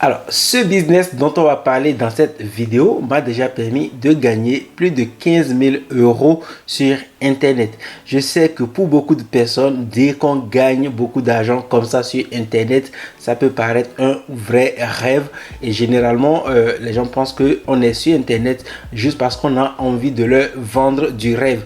Alors, ce business dont on va parler dans cette vidéo m'a déjà permis de gagner plus de 15 000 euros sur Internet. Je sais que pour beaucoup de personnes, dès qu'on gagne beaucoup d'argent comme ça sur Internet, ça peut paraître un vrai rêve. Et généralement, les gens pensent qu'on est sur Internet juste parce qu'on a envie de leur vendre du rêve.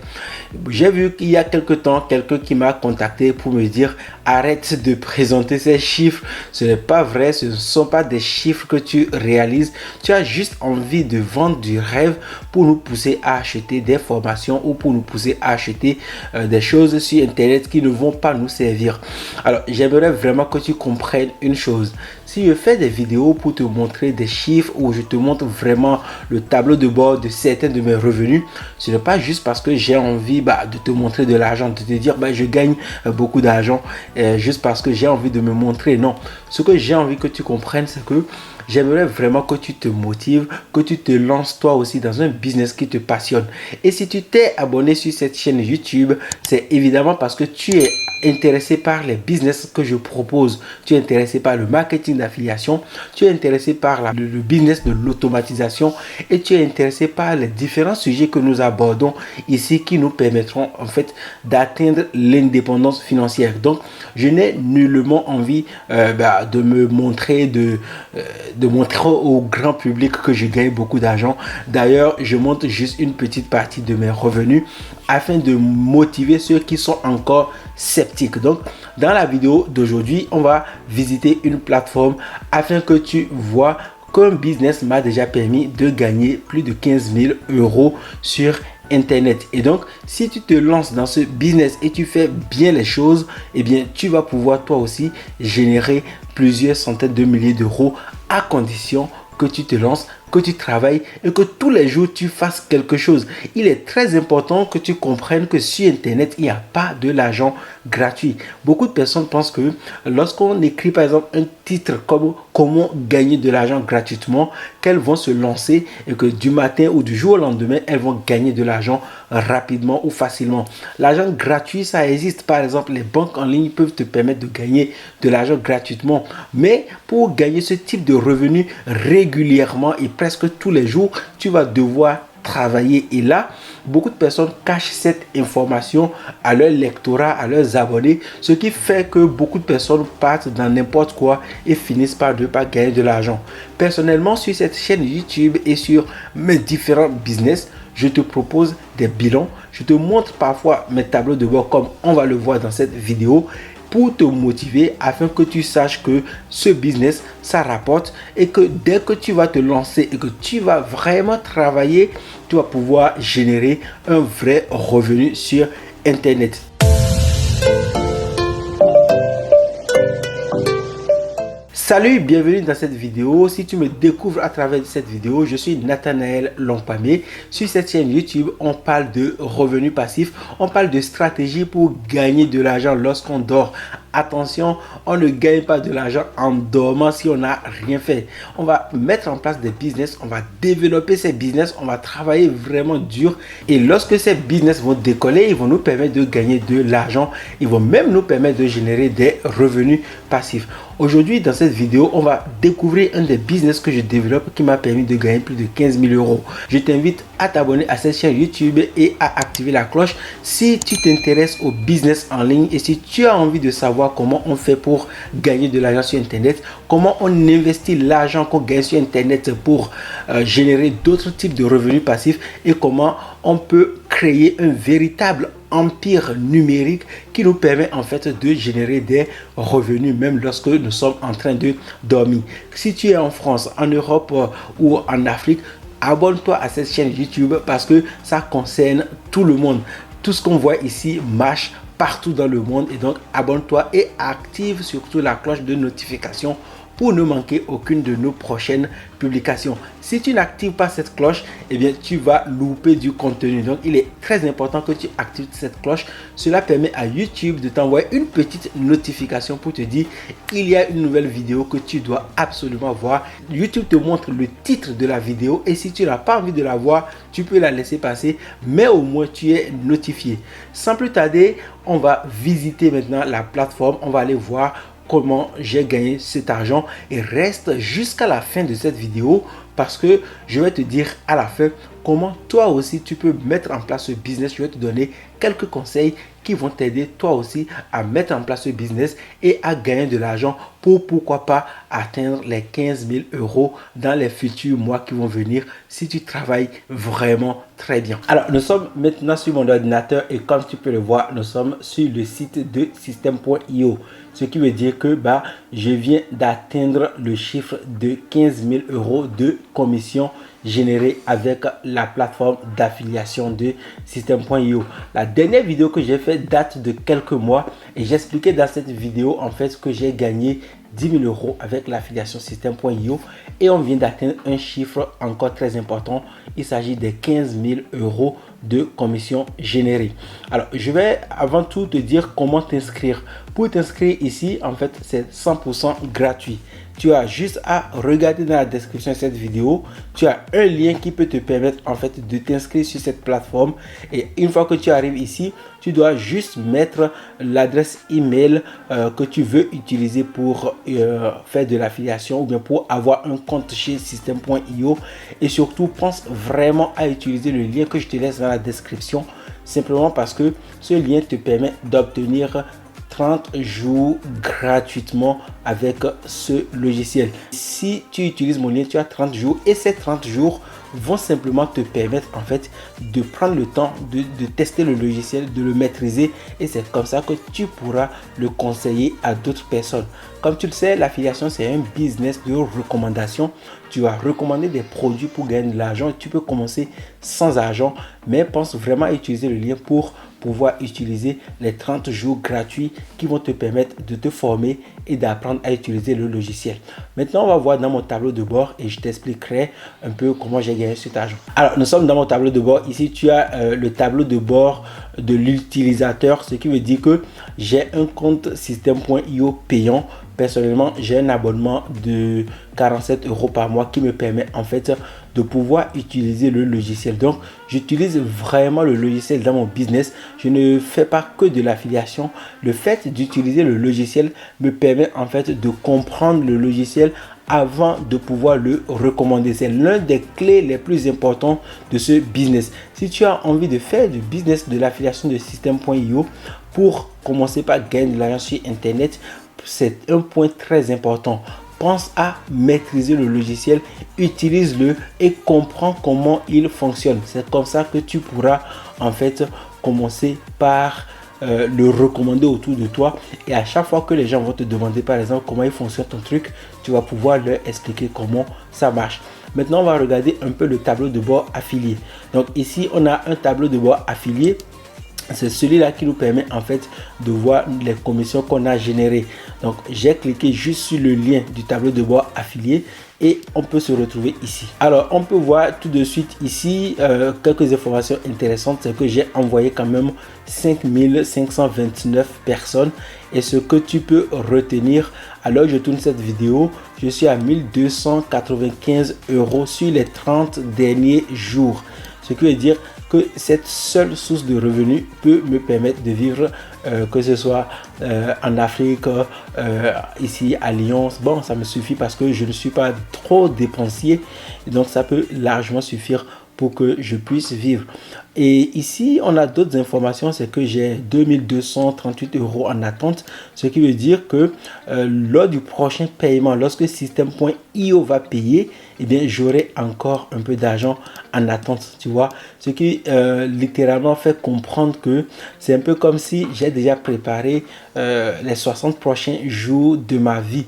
J'ai vu qu'il y a quelque temps, quelqu'un qui m'a contacté pour me dire arrête de présenter ces chiffres. Ce n'est pas vrai, ce ne sont pas des chiffres que tu réalises. Tu as juste envie de vendre du rêve pour nous pousser à acheter des formations ou pour nous pousser à acheter des choses sur Internet qui ne vont pas nous servir. Alors, j'aimerais vraiment que tu comprennes une chose. Si je fais des vidéos pour te montrer des chiffres ou je te montre vraiment le tableau de bord de certains de mes revenus, ce n'est pas juste parce que j'ai envie de te montrer de l'argent, de te dire je gagne beaucoup d'argent juste parce que j'ai envie de me montrer. Non, ce que j'ai envie que tu comprennes, c'est que j'aimerais vraiment que tu te motives, que tu te lances toi aussi dans un business qui te passionne. Et si tu t'es abonné sur cette chaîne YouTube, c'est évidemment parce que tu es intéressé par les business que je propose. Tu es intéressé par le marketing d'affiliation, tu es intéressé par le business de l'automatisation et tu es intéressé par les différents sujets que nous abordons ici qui nous permettront en fait d'atteindre l'indépendance financière. Donc, je n'ai nullement envie de me montrer, de montrer au grand public que je gagne beaucoup d'argent. D'ailleurs, je montre juste une petite partie de mes revenus afin de motiver ceux qui sont encore sceptiques. Donc, dans la vidéo d'aujourd'hui, on va visiter une plateforme afin que tu vois qu'un business m'a déjà permis de gagner plus de 15 000 euros sur Internet. Et donc, si tu te lances dans ce business et tu fais bien les choses, eh bien, tu vas pouvoir toi aussi générer plusieurs centaines de milliers d'euros à condition que tu te lances, que tu travailles et que tous les jours tu fasses quelque chose. Il est très important que tu comprennes que sur Internet, il n'y a pas de l'argent gratuit. Beaucoup de personnes pensent que lorsqu'on écrit par exemple un titre comme comment gagner de l'argent gratuitement, qu'elles vont se lancer et que du matin ou du jour au lendemain, elles vont gagner de l'argent rapidement ou facilement. L'argent gratuit, ça existe. Par exemple, les banques en ligne peuvent te permettre de gagner de l'argent gratuitement. Mais pour gagner ce type de revenus régulièrement et presque tous les jours, tu vas devoir travailler. Et là, beaucoup de personnes cachent cette information à leur lectorat, à leurs abonnés, ce qui fait que beaucoup de personnes partent dans n'importe quoi et finissent par ne pas gagner de l'argent. Personnellement, sur cette chaîne YouTube et sur mes différents business, je te propose des bilans. Je te montre parfois mes tableaux de bord comme on va le voir dans cette vidéo, pour te motiver afin que tu saches que ce business, ça rapporte et que dès que tu vas te lancer et que tu vas vraiment travailler, tu vas pouvoir générer un vrai revenu sur Internet. Salut, bienvenue dans cette vidéo. Si tu me découvres à travers cette vidéo, je suis Nathanaël Longpamé. Sur cette chaîne YouTube, on parle de revenus passifs, on parle de stratégie pour gagner de l'argent lorsqu'on dort. Attention, on ne gagne pas de l'argent en dormant si on n'a rien fait. On va mettre en place des business, on va développer ces business, on va travailler vraiment dur. Et lorsque ces business vont décoller, ils vont nous permettre de gagner de l'argent. Ils vont même nous permettre de générer des revenus passifs. Aujourd'hui, dans cette vidéo, on va découvrir un des business que je développe qui m'a permis de gagner plus de 15 000 euros. Je t'invite à t'abonner à cette chaîne YouTube et à activer la cloche si tu t'intéresses au business en ligne et si tu as envie de savoir comment on fait pour gagner de l'argent sur Internet, comment on investit l'argent qu'on gagne sur Internet pour générer d'autres types de revenus passifs et comment on peut créer un véritable empire numérique qui nous permet en fait de générer des revenus même lorsque nous sommes en train de dormir. Si tu es en France, en Europe ou en Afrique, abonne-toi à cette chaîne YouTube parce que ça concerne tout le monde. Tout ce qu'on voit ici marche partout dans le monde et donc abonne-toi et active surtout la cloche de notification pour ne manquer aucune de nos prochaines publications. Si tu n'actives pas cette cloche, eh bien tu vas louper du contenu. Donc il est très important que tu actives cette cloche. Cela permet à YouTube de t'envoyer une petite notification pour te dire il y a une nouvelle vidéo que tu dois absolument voir. YouTube te montre le titre de la vidéo et si tu n'as pas envie de la voir, tu peux la laisser passer, mais au moins tu es notifié. Sans plus tarder, on va visiter maintenant la plateforme. On va aller voir comment j'ai gagné cet argent et reste jusqu'à la fin de cette vidéo parce que je vais te dire à la fin comment toi aussi tu peux mettre en place ce business. Je vais te donner quelques conseils qui vont t'aider toi aussi à mettre en place ce business et à gagner de l'argent pour pourquoi pas atteindre les 15 000 euros dans les futurs mois qui vont venir si tu travailles vraiment très bien. Alors nous sommes maintenant sur mon ordinateur et comme tu peux le voir, nous sommes sur le site de System.io. Ce qui veut dire que je viens d'atteindre le chiffre de 15 000 euros de commission générée avec la plateforme d'affiliation de System.io. La dernière vidéo que j'ai faite date de quelques mois et j'expliquais dans cette vidéo en fait que j'ai gagné 10 000 euros avec l'affiliation System.io et on vient d'atteindre un chiffre encore très important. Il s'agit des 15 000 euros de commission générée. Alors, je vais avant tout te dire comment t'inscrire. Pour t'inscrire ici, en fait, c'est 100% gratuit. Tu as juste à regarder dans la description de cette vidéo. Tu as un lien qui peut te permettre en fait de t'inscrire sur cette plateforme. Et une fois que tu arrives ici, tu dois juste mettre l'adresse email que tu veux utiliser pour faire de l'affiliation ou bien pour avoir un compte chez System.io. Et surtout, pense vraiment à utiliser le lien que je te laisse dans la description. Simplement parce que ce lien te permet d'obtenir 30 jours gratuitement avec ce logiciel. Si tu utilises mon lien, tu as 30 jours et ces 30 jours vont simplement te permettre en fait de prendre le temps de tester le logiciel, de le maîtriser et c'est comme ça que tu pourras le conseiller à d'autres personnes. Comme tu le sais, l'affiliation c'est un business de recommandation. Tu vas recommander des produits pour gagner de l'argent et tu peux commencer sans argent, mais pense vraiment à utiliser le lien pour pouvoir utiliser les 30 jours gratuits qui vont te permettre de te former et d'apprendre à utiliser le logiciel. Maintenant, on va voir dans mon tableau de bord et je t'expliquerai un peu comment j'ai gagné cet argent. Alors, nous sommes dans mon tableau de bord. Ici, tu as le tableau de bord de l'utilisateur, ce qui veut dire que j'ai un compte System.io payant. Personnellement, j'ai un abonnement de 47 euros par mois qui me permet en fait de pouvoir utiliser le logiciel. Donc, j'utilise vraiment le logiciel dans mon business. Je ne fais pas que de l'affiliation. Le fait d'utiliser le logiciel me permet en fait de comprendre le logiciel avant de pouvoir le recommander. C'est l'un des clés les plus importantes de ce business. Si tu as envie de faire du business de l'affiliation de System.io pour commencer par gagner de l'argent sur Internet, c'est un point très important. Pense à maîtriser le logiciel, utilise-le et comprends comment il fonctionne. C'est comme ça que tu pourras en fait commencer par le recommander autour de toi et à chaque fois que les gens vont te demander par exemple comment il fonctionne ton truc, tu vas pouvoir leur expliquer comment ça marche. Maintenant, on va regarder un peu le tableau de bord affilié. Donc ici, on a un tableau de bord affilié. C'est celui-là qui nous permet en fait de voir les commissions qu'on a générées. Donc j'ai cliqué juste sur le lien du tableau de bord affilié et on peut se retrouver ici. Alors on peut voir tout de suite ici quelques informations intéressantes. C'est que j'ai envoyé quand même 5529 personnes et ce que tu peux retenir alors je tourne cette vidéo, je suis à 1295 euros sur les 30 derniers jours. Ce qui veut dire que cette seule source de revenus peut me permettre de vivre, que ce soit en Afrique, ici à Lyon. Bon, ça me suffit parce que je ne suis pas trop dépensier. Donc, ça peut largement suffire pour que je puisse vivre. Et ici, on a d'autres informations, c'est que j'ai 2238 euros en attente, ce qui veut dire que lors du prochain paiement, lorsque System.io va payer, eh bien, j'aurai encore un peu d'argent en attente, tu vois. Ce qui littéralement fait comprendre que c'est un peu comme si j'ai déjà préparé les 60 prochains jours de ma vie.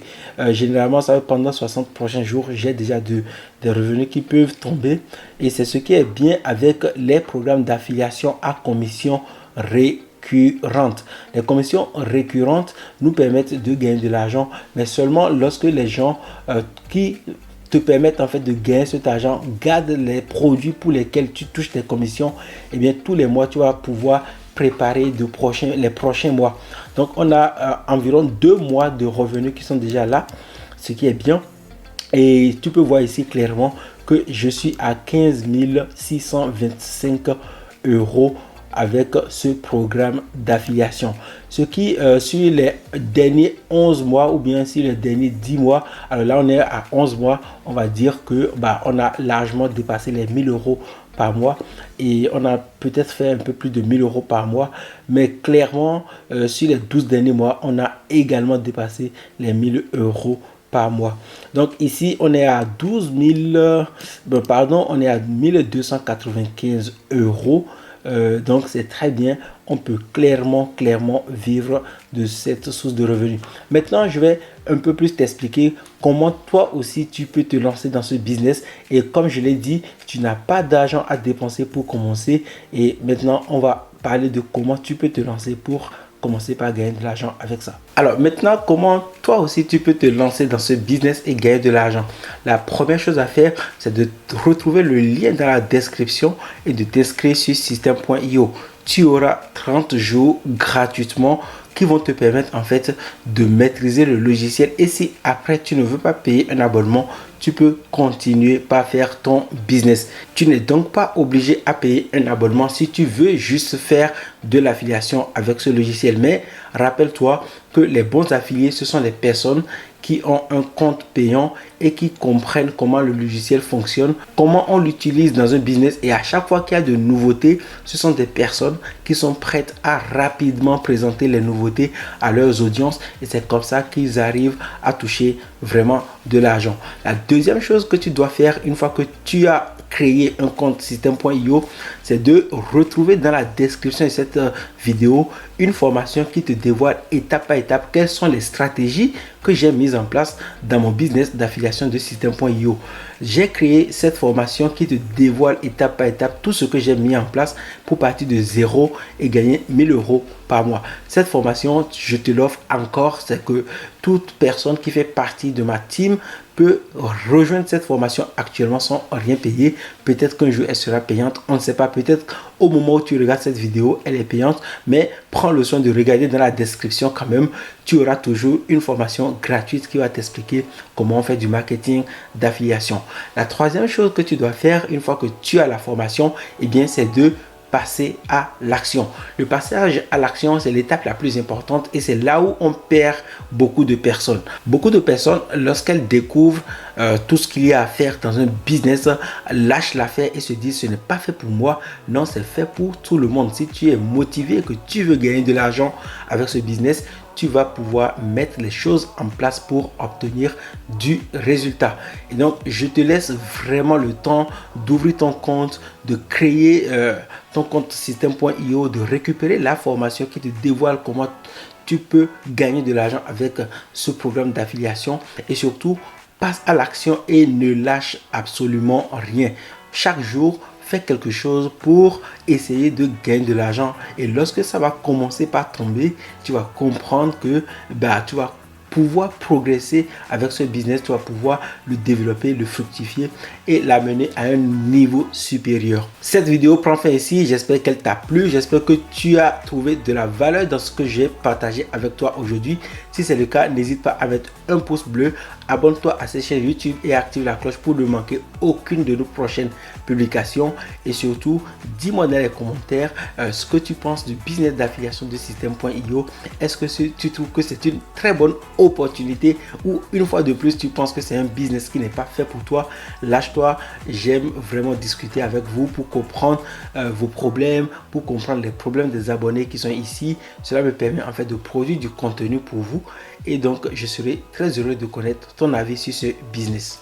Généralement, ça veut pendant 60 prochains jours, j'ai déjà des revenus qui peuvent tomber. Et c'est ce qui est bien avec les programmes d'affiliation à commission récurrente. Les commissions récurrentes nous permettent de gagner de l'argent, mais seulement lorsque les gens qui te permettent en fait de gagner cet argent gardent les produits pour lesquels tu touches tes commissions, et bien tous les mois tu vas pouvoir préparer les prochains mois. Donc on a environ 2 mois de revenus qui sont déjà là, ce qui est bien. Et tu peux voir ici clairement que je suis à 15 625 euros avec ce programme d'affiliation. Ce qui, sur les derniers 11 mois ou bien sur les derniers 10 mois, alors là on est à 11 mois, on va dire que on a largement dépassé les 1000 euros par mois et on a peut-être fait un peu plus de 1000 euros par mois, mais clairement sur les 12 derniers mois, on a également dépassé les 1000 euros par mois. Donc ici on est à 1295 euros. Donc c'est très bien, on peut clairement vivre de cette source de revenus. Maintenant je vais un peu plus t'expliquer comment toi aussi tu peux te lancer dans ce business, et comme je l'ai dit, tu n'as pas d'argent à dépenser pour commencer, et maintenant on va parler de comment tu peux te lancer pour commencer par gagner de l'argent avec ça. Alors maintenant, comment toi aussi tu peux te lancer dans ce business et gagner de l'argent? La première chose à faire, c'est de retrouver le lien dans la description et de t'inscrire sur Systeme.io. Tu auras 30 jours gratuitement qui vont te permettre en fait de maîtriser le logiciel, et si après tu ne veux pas payer un abonnement, tu peux continuer par faire ton business. Tu n'es donc pas obligé à payer un abonnement si tu veux juste faire de l'affiliation avec ce logiciel. Mais rappelle-toi que les bons affiliés, ce sont les personnes qui ont un compte payant et qui comprennent comment le logiciel fonctionne, comment on l'utilise dans un business, et à chaque fois qu'il y a de nouveautés, ce sont des personnes qui sont prêtes à rapidement présenter les nouveautés à leurs audiences, et c'est comme ça qu'ils arrivent à toucher vraiment de l'argent. La deuxième chose que tu dois faire une fois que tu as créé un compte Systeme.io, c'est de retrouver dans la description de cette vidéo une formation qui te dévoile étape par étape quelles sont les stratégies que j'ai mises en place dans mon business d'affiliation de Systeme.io. J'ai créé cette formation qui te dévoile étape par étape tout ce que j'ai mis en place pour partir de zéro et gagner 1000 euros par mois. Cette formation, je te l'offre encore, c'est que toute personne qui fait partie de ma team peut rejoindre cette formation actuellement sans rien payer. Peut-être qu'un jour elle sera payante, on ne sait pas. Peut-être au moment où tu regardes cette vidéo, elle est payante, mais prends le soin de regarder dans la description quand même. Tu auras toujours une formation gratuite qui va t'expliquer comment on fait du marketing d'affiliation. La troisième chose que tu dois faire une fois que tu as la formation, eh bien, c'est de passer à l'action. Le passage à l'action, c'est l'étape la plus importante, et c'est là où on perd beaucoup de personnes. Beaucoup de personnes, lorsqu'elles découvrent tout ce qu'il y a à faire dans un business, lâchent l'affaire et se disent ce n'est pas fait pour moi. Non, c'est fait pour tout le monde. Si tu es motivé, que tu veux gagner de l'argent avec ce business, tu vas pouvoir mettre les choses en place pour obtenir du résultat. Et donc, je te laisse vraiment le temps d'ouvrir ton compte, de créer ton compte Systeme.io, de récupérer la formation qui te dévoile comment tu peux gagner de l'argent avec ce programme d'affiliation, et surtout, passe à l'action et ne lâche absolument rien. Chaque jour, fais quelque chose pour essayer de gagner de l'argent, et lorsque ça va commencer par tomber, tu vas comprendre que tu vas pouvoir progresser avec ce business, tu vas pouvoir le développer, le fructifier et l'amener à un niveau supérieur. Cette vidéo prend fin ici. J'espère qu'elle t'a plu. J'espère que tu as trouvé de la valeur dans ce que j'ai partagé avec toi aujourd'hui. Si c'est le cas, n'hésite pas à mettre un pouce bleu, abonne-toi à cette chaîne YouTube et active la cloche pour ne manquer aucune de nos prochaines publications. Et surtout, dis-moi dans les commentaires ce que tu penses du business d'affiliation de Systeme.io. Est-ce que tu trouves que c'est une très bonne opportunité, ou une fois de plus tu penses que c'est un business qui n'est pas fait pour toi? Lâche-toi, j'aime vraiment discuter avec vous pour comprendre vos problèmes, pour comprendre les problèmes des abonnés qui sont ici. Cela me permet en fait de produire du contenu pour vous, et donc je serai très heureux de connaître ton avis sur ce business.